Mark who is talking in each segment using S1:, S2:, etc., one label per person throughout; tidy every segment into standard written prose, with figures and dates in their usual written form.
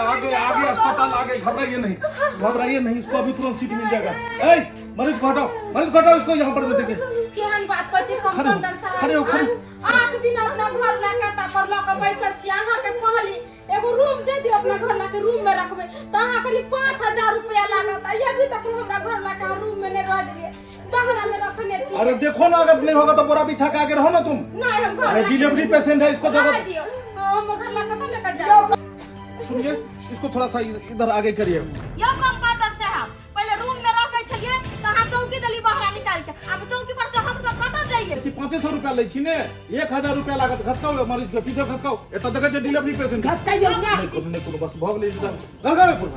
S1: आगे आगे अस्पताल आगे, घबराइए नहीं, इसको अभी तुरंत सीट मिल जाएगा। मरीज को हटाओ इसको यहाँ पर देके।
S2: केहन बात कहै छी कंपाउंडर साहब, 8 दिन अपना घर लाके तापर लक बैसल छी, अहाँ के कहली एगो रूम दे दियो, अपना घर लाके रूम में रखबे त अहाँ कहली 5000 रुपया लागत, अभी तक हमरा घर लाके रूम में नहीं रह दिए, बहरा में रखने छी।
S1: अरे देखो ना, अगर नहीं होगा तो बोरा बिछा के आगे रहो ना तुम।
S2: नहीं हम घर,
S1: अरे डिलीवरी पेशेंट है, इसको
S2: दे दियो, हम घर लाके तो लेकर जाओ।
S1: सुनिए, इसको थोड़ा सा इधर आगे करिए।
S3: यो कंपाउंडर साहब, पहले रूम में रखे छलिए, कहां चौकी दली बहरा निकाल के, अब चौकी पर से हम सब कत जाइए।
S1: 500 रुपया ले छी ने, 1000 रुपया लागत। घसकाओ मरीज के पीछे, घसकाओ। एता देखे छै डिलीवरी पेशेंट,
S3: घसकाइयो ना,
S1: नहीं कोनो बस भग ले इधर। गलगावे पूरा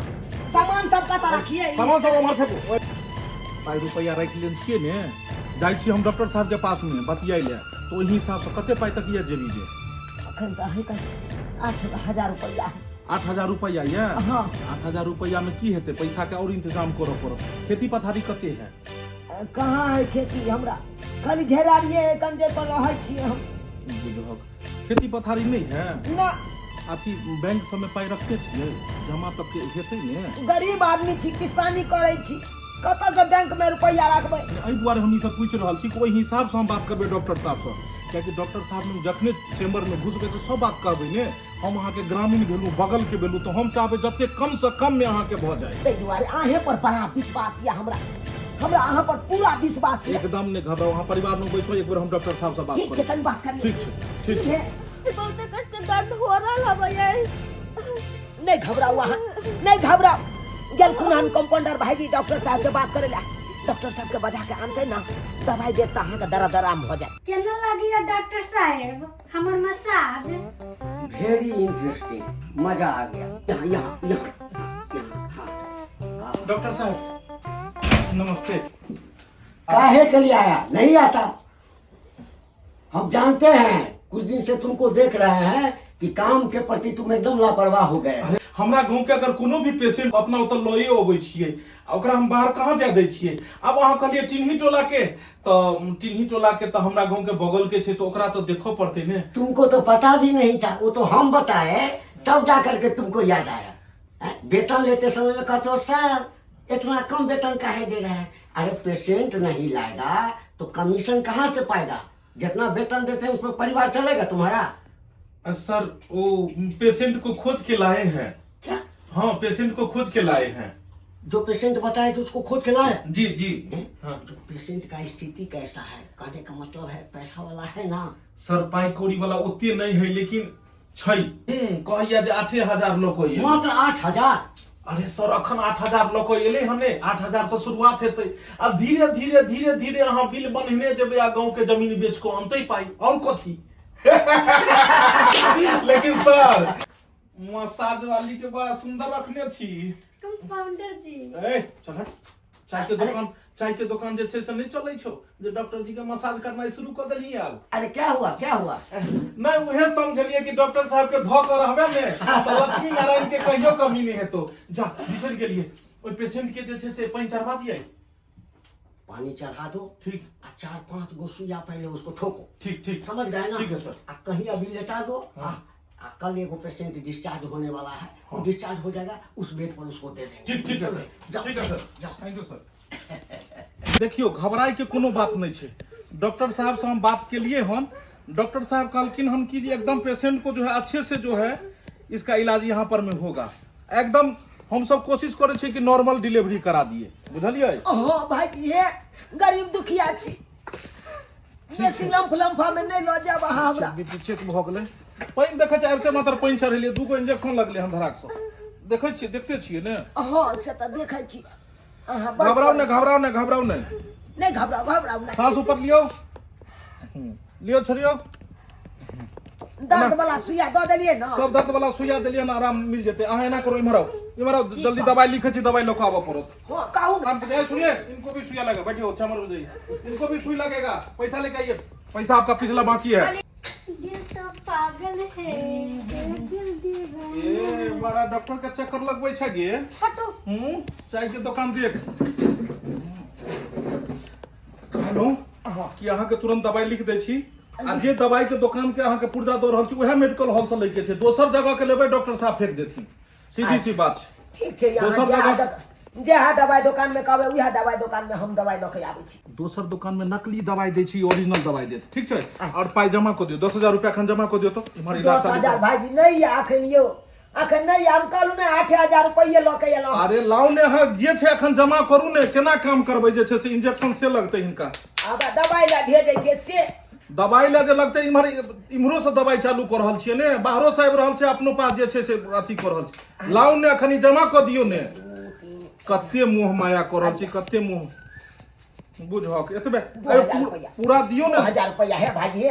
S3: सामान सब कत रखिए,
S1: सामान सब उमर फेंको। 5 रुपया रख लेन छिए ने, जाई छी हम डॉक्टर साहब के पास में बतियाई ले, तो ओही हिसाब से कते पाई तक ये जेबी जे।
S3: अखन त है 8000 रुपया।
S1: 8000 रुपया ये?
S3: हां।
S1: 8000 रुपया में की हेते? पैसा के और इंतजाम करो पड़ो। खेती पथारी कते है?
S3: कहाँ है खेती हमरा, खाली घेरारिए कंजे पर रहै छी हम।
S1: बुझो खेती पथारी नहीं है
S3: ना,
S1: अथी बैंक सब में पाई रखते छिए, जमा तक के हेतै ने।
S3: गरीब आदमी छी, किसानी करै छी, कत से बैंक में रुपया रखबै?
S1: एहि दुआरे हम ई सब पूछ रहल छी, कोई हिसाब से हम बात करबे डॉक्टर साहब से, क्योंकि डॉक्टर साहब ने जखने चेम्बर में घुसबे तो सब बात कहबै ने। हम अहाँ के ग्रामीण भेलू, बगल के भेलू, तो हम चाहबे जते कम से कम में अहाँ के भ जाए।
S3: तै दुआरे अहे पर बड़ा विश्वास या हमरा अहाँ पर पूरा विश्वास है।
S1: एकदम ने घबराओ, अहाँ परिवार में बैठो, एक बार हम डॉक्टर साहब से बात
S3: ठीक है, कल बात करिए।
S1: ठीक है।
S2: बहुत कस के दर्द हो रहा है भैया,
S3: नहीं घबराओ, अहाँ नहीं घबराओ। गेल खुनान कंपाउंडर भाईजी डॉक्टर साहब से बात करे ला, डॉक्टर साहब के बजा के आनते ना, दवाई देता अहाँ का दर्द आराम हो जाए।
S4: केना लागिया डॉक्टर साहब हमर मसाज?
S5: वेरी इंटरेस्टिंग, मजा आ गया। यहाँ यहाँ यहाँ हाँ।
S1: डॉक्टर साहब नमस्ते।
S5: काहे के लिए आया? नहीं आता। हम जानते हैं, कुछ दिन से तुमको देख रहे हैं कि काम के प्रति तुम एकदम लापरवाह हो गए।
S1: हमरा गांव के अगर कोनो भी पेशेंट अपना उतर लए अबै छियै, ओकरा हम बाहर कहाँ जा दै छियै। अब अहाँ कहलिए टिन्ही टोला के, तो टिन्ही टोला के तो हमरा गांव के बगल के छै, तो ओकरा तो देखो पड़ते ने।
S5: तुमको तो पता भी नहीं था, वो तो हम बताए तब जाकर के तुमको याद आया। वेतन लेते समय में कहते हो सर इतना कम वेतन काहे दे रहे हैं? अरे पेशेंट नहीं लाएगा तो कमीशन कहाँ से पाएगा? जितना वेतन देते हैं उसमें परिवार चलेगा तुम्हारा?
S1: सर वो पेशेंट को खोज के लाए हैं।
S5: क्या?
S1: हाँ, पेशेंट को खोज के लाए हैं।
S5: जो पेशेंट बताए तो उसको खोज के लाए?
S1: जी जी। हाँ।
S5: जो पेशेंट का स्थिति कैसा है, कहने का मतलब है पैसा वाला है ना?
S1: सर पाई कौड़ी वाला उतने नहीं है, लेकिन छै। कहिया जे 8000 लोग होइए।
S5: मात्र 8000?
S1: अरे सर अखन 8000 लोग एले हने, 8000 से शुरुआत हेतै। अब धीरे धीरे धीरे धीरे अहाँ बिल बनने जेबे, आ गांव के जमीन बेच को आनते पाई और कथी। लेकिन सर मसाज वाली के बड़ा सुंदर रखने छी।
S2: कंपाउंडर जी
S1: ए चल हट। चाय के दुकान जे छै से नहीं चलै छौ, जे डॉक्टर जी के मसाज करना शुरू कर देलिए आब।
S5: अरे क्या हुआ क्या हुआ?
S1: नहीं उहे समझलिए कि डॉक्टर साहब के धो कर रहबे ने, तो लक्ष्मी नारायण के कहियो कमी नहीं हेतो। जा बिसर गेलिए, ओइ पेशेंट के जे छै से पानी चढ़वा दिए।
S5: पानी चढ़ा दो,
S1: ठीक।
S5: 4-5 गो सुइया पहले उसको ठोको।
S1: ठीक ठीक
S5: समझ गए ना?
S1: ठीक है सर।
S5: कहीं अभी लेटा दो। कल एगो पेशेंट डिस्चार्ज होने वाला है, वो डिस्चार्ज हो जाएगा, उस बेड पर उसको दे देंगे।
S1: ठीक है सर।
S5: जाओ,
S1: ठीक है सर।
S5: जाओ।
S1: Thank you sir. देखियो घबराए के कोनो बात नहीं है। डॉक्टर साहब से हम बात के लिए हन, डॉक्टर साहब कहलकिन हम कि एकदम पेशेंट को जो है अच्छे से जो है इसका इलाज यहाँ पर में होगा। एकदम हम सब कोशिश करे छे कि नॉर्मल डिलीवरी करा दिए, बुझलिए?
S3: हाँ भाई, ये गरीब दुखिया छी, बेसी लम्फा में नहीं लो जाब अहाँ हमरा।
S1: बीपी चेक भ गेलै, पानी देखे छै आबते मात्र पानी चढ़ेलिए, 2 गो इंजेक्शन लगले हम धराक से। देखे छिए, देखते छिए ने?
S3: हाँ से तो देखे छी। अहाँ
S1: घबराओ नहीं, घबराओ नहीं, घबराओ नहीं।
S3: नहीं घबराओ नहीं।
S1: सांस ऊपर लियो, लियो छोड़ियो।
S3: दर्द वाला सुइया दो देलिए ना?
S1: सब दर्द वाला सुइया दिलिए ना, आराम मिल जेते। अहाँ एना करो, इम्हर आओ, जल्दी दवाई लिखे छी, दवाई लेके आबो पड़त।
S3: हाँ कहूँ
S1: आराम से सुनिए, इनको भी सुइया लगेगा। बैठिए चमर हो जाइए, इनको भी सुई लगेगा। पैसा लेके आइए, पैसा आपका पिछला बाकी है।
S4: ये तो पागल है,
S1: ये बड़ा डॉक्टर का चक्कर लगबै छै गे।
S4: हटो।
S1: चाय के दुकान देख। हेलो, कि अहाँ के तुरंत दवाई लिख दै छी, आ जे दवाई के दुकान के अहाँ के पुर्जा दो रहल छी, उहे मेडिकल हॉल से लेके छै। दोसर जगह के लेबै डॉक्टर साहब फेंक देथिन। सीधी सी बात छै।
S3: ठीक छै यहाँ
S1: दोसर जगह-
S3: जहाँ दवाई दुकान में कहबै उहे दवाई दुकान में हम दवाई लऽ के आबै छी।
S1: दोसर दुकान में नकली दवाई दै छी, ओरिजिनल दवाई देत, ठीक छै। और पाई जमा कऽ दियौ, 10,000 रुपया एखन जमा कऽ दियौ तो इम्हर इलाज
S3: 10,000 भाईजी नहीं है अखन यौ, अखन नहीं हम कहलू ने 8,000 रुपये लऽ के एलहुँ।
S1: अरे लाउ ने अहाँ जे छै एखन जमा करू ने, केना काम करबै जे छै से इंजेक्शन से लगतै हिनका।
S3: अब दवाई ला भेजै छै से
S1: दवाई ले जे लगतै इम्हर इम्हरो से दवाई चालू कर रहल छियै ने, बाहरो से आबि रहल छै, अपनो पास जे छै से अथी कर रहल छै। लाउ ने अखन ई जमा कऽ दियौ ने। कते मोह माया कर रहल छी, कते मोह बुझक एतबे पूरा दियौ ने।
S3: 2,000 रुपया है भाईजी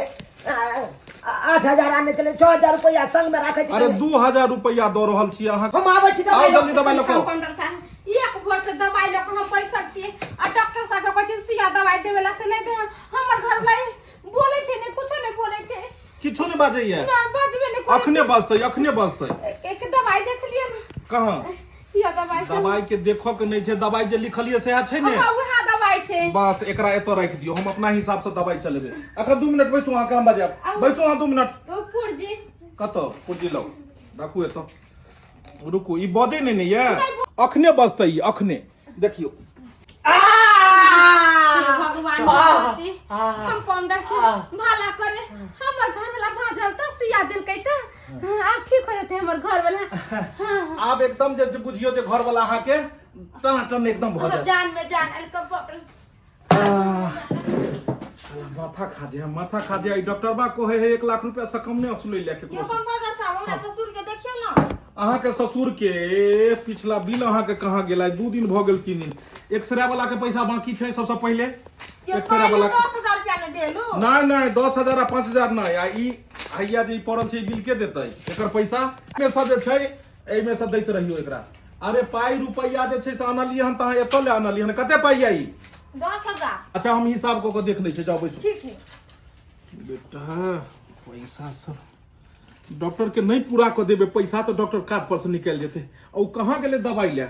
S3: 8,000 आने चले 6,000 रुपया संग में राखे छी।
S1: अरे 2,000 रुपया दऽ रहल छी अहाँ।
S3: हम आबै छी
S1: आओ
S3: दवाई
S1: जल्दी दवाई लऽ कऽ।
S2: कंपाउंडर साहब एक भोर से दवाई लऽ के हम बैसल छियै आ डॉक्टर साहब कहै छै सुइया दवाई देवेला से नहीं दे। हमर घर वाला बोले छै ने, कुछो नहीं बोले छै,
S1: किछो नहीं बाजैया।
S2: ना बजबे नहीं करै
S1: अखने बजतै, अखने बजतै।
S2: एक दवाई देख लिया ना,
S1: कहाँ
S2: या दवाई से
S1: दवाई के देखो के नहीं छै, दवाई जे लिखलिए सेहा छै ने।
S2: हां वहा दवाई छै।
S1: बस एकरा एतो राख दियो, हम अपना हिसाब से दवाई चलेबे। अखन 2 मिनट बैसू, अहाँ काम बजाब बैसू, अहाँ 2 मिनट।
S2: ओ पुरजी
S1: कतो पुजी लो राखू एतो, रुकू ई बजे नहीं ने ये, अखने बजतै ई, अखने देखियो।
S2: भगवान भगवती कंपाउंडर के भला करे। हमर घर वाला बाजल त सुइया देलकै त आ ठीक हो जते हमर घर वाला।
S1: आब एकदम जे बुझियो जे घर वाला अहाँ के टन एकदम भ जाए।
S2: जान में जान अल कंपाउंडर
S1: माथा खा जाए, माथा खा जाए। डॉक्टर बा कहे है 1 लाख रुपया से कम नहीं असुले लेके।
S2: ये कंपाउंडर साहब हमरा ससुर के देखियो ना।
S1: अहाँ के ससुर के पिछला बिल अहाँ के कहाँ गेला? 2 दिन भ गेल 3 दिन। एक्सरे वाला के पैसा बाकी छै सबसे पहले। एक्सरे वाला
S2: 10,000 रुपया ने देलु।
S1: नहीं 10,000 आ 5,000 नहीं आ ई हैया जे पड़ल छै बिल के देतै एकर पैसा में से जे छै एई में से दैत रहियो एकरा। अरे पाई रुपया जे छै से आनलिए हन, तहाँ एतो ले आनलिए हन। कते पाई आई?
S2: 10,000।
S1: अच्छा हम हिसाब को देख लै छै, जाओ बैसो।
S2: ठीक है
S1: बेटा पैसा सब डॉक्टर के नहीं पूरा कर देबे पैसा तो डॉक्टर कार्ड पर से निकल जेते। और कहाँ गेले दवाई ले?